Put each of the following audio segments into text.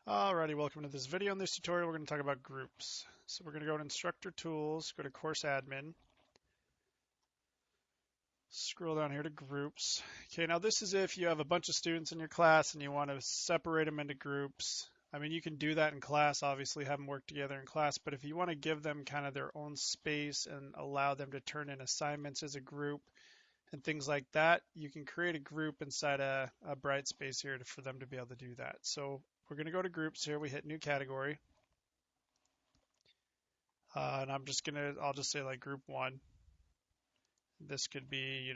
Alrighty, welcome to this video. In this tutorial, we're going to talk about groups. So we're going to go to Instructor Tools, go to Course Admin, scroll down here to Groups. Okay, now this is if you have a bunch of students in your class and you want to separate them into groups. I mean, you can do that in class, obviously, have them work together in class, but if you want to give them kind of their own space and allow them to turn in assignments as a group and things like that, you can create a group inside a Brightspace here for them to be able to do that. So we're going to go to groups here. We hit new category. And I'll just say like group one. This could be,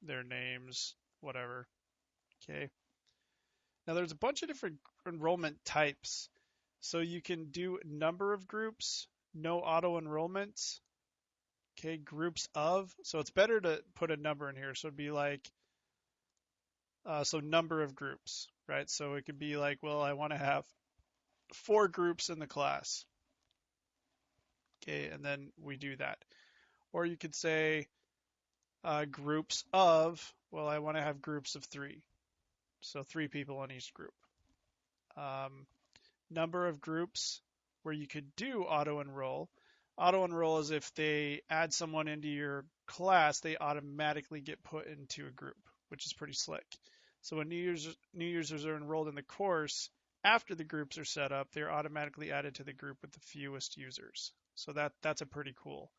their names, whatever. Okay. Now there's a bunch of different enrollment types. So you can do number of groups, no auto enrollments. Okay, groups of. So it's better to put a number in here. So it'd be like, so number of groups, right? So it could be like, well, I want to have 4 groups in the class. Okay, and then we do that. Or you could say groups of, well, I want to have groups of 3. So 3 people in each group. Number of groups where you could do auto enroll. Auto enroll is if they add someone into your class, they automatically get put into a group, which is pretty slick. So when new users are enrolled in the course, after the groups are set up, they're automatically added to the group with the fewest users. So that's a pretty cool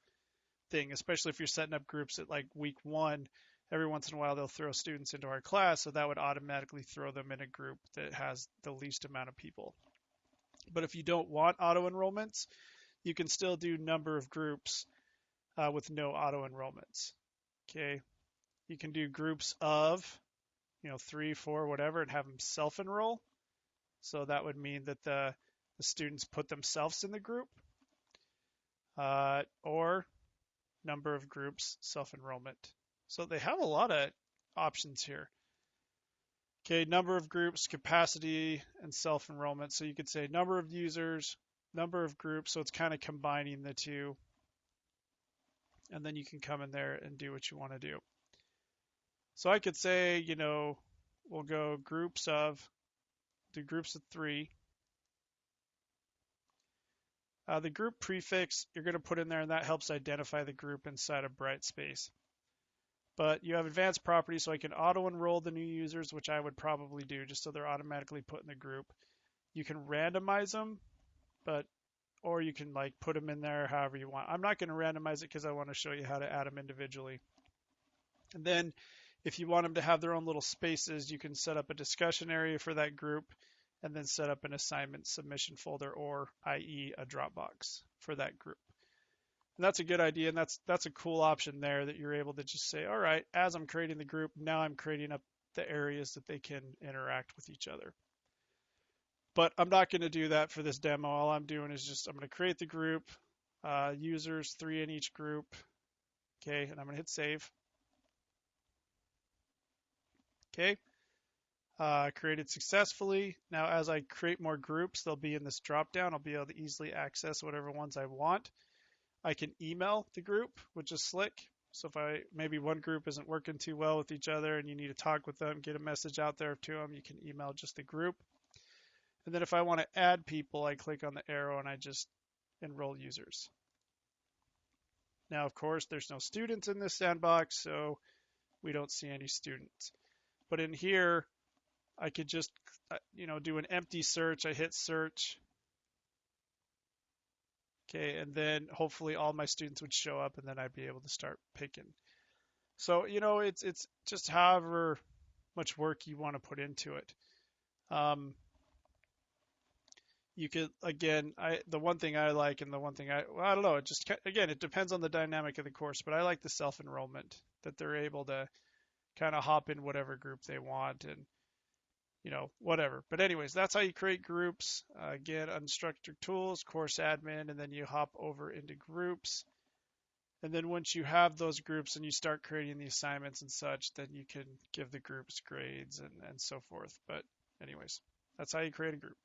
thing, especially if you're setting up groups at like week 1. Every once in a while, they'll throw students into our class, so that would automatically throw them in a group that has the least amount of people. But if you don't want auto enrollments, you can still do number of groups with no auto enrollments. Okay, you can do groups of 3, 4, whatever, and have them self-enroll. So that would mean that the students put themselves in the group. Or number of groups, self-enrollment. So they have a lot of options here. Okay, number of groups, capacity, and self-enrollment. So you could say number of users, number of groups. So it's kind of combining the two. And then you can come in there and do what you want to do. So I could say, we'll go do groups of 3. The group prefix you're going to put in there, and that helps identify the group inside of Brightspace. But you have advanced properties, so I can auto-enroll the new users, which I would probably do just so they're automatically put in the group. You can randomize them, or you can like put them in there however you want. I'm not going to randomize it because I want to show you how to add them individually. And then if you want them to have their own little spaces, you can set up a discussion area for that group and then set up an assignment submission folder, or i.e. a Dropbox for that group. And that's a good idea, and that's a cool option there that you're able to just say, all right, as I'm creating the group, now I'm creating up the areas that they can interact with each other. But I'm not going to do that for this demo. All I'm doing is I'm going to create the group, users, 3 in each group. Okay, and I'm going to hit save. Okay. Created successfully. Now, as I create more groups, they'll be in this drop down. I'll be able to easily access whatever ones I want. I can email the group, which is slick. So if maybe one group isn't working too well with each other and you need to talk with them, get a message out there to them, you can email just the group. And then if I want to add people, I click on the arrow and I just enroll users. Now, of course, there's no students in this sandbox, so we don't see any students. But in here, I could just, do an empty search. I hit search. Okay, and then hopefully all my students would show up, and then I'd be able to start picking. So, it's just however much work you want to put into it. You could, again, the one thing I like, and the one thing I don't know, it depends on the dynamic of the course, but I like the self-enrollment, that they're able to kind of hop in whatever group they want and whatever. But anyways, that's how you create groups. Again, Instructor Tools, Course Admin, and then you hop over into groups. And then once you have those groups and you start creating the assignments and such, then you can give the groups grades and so forth. But anyways, that's how you create a group.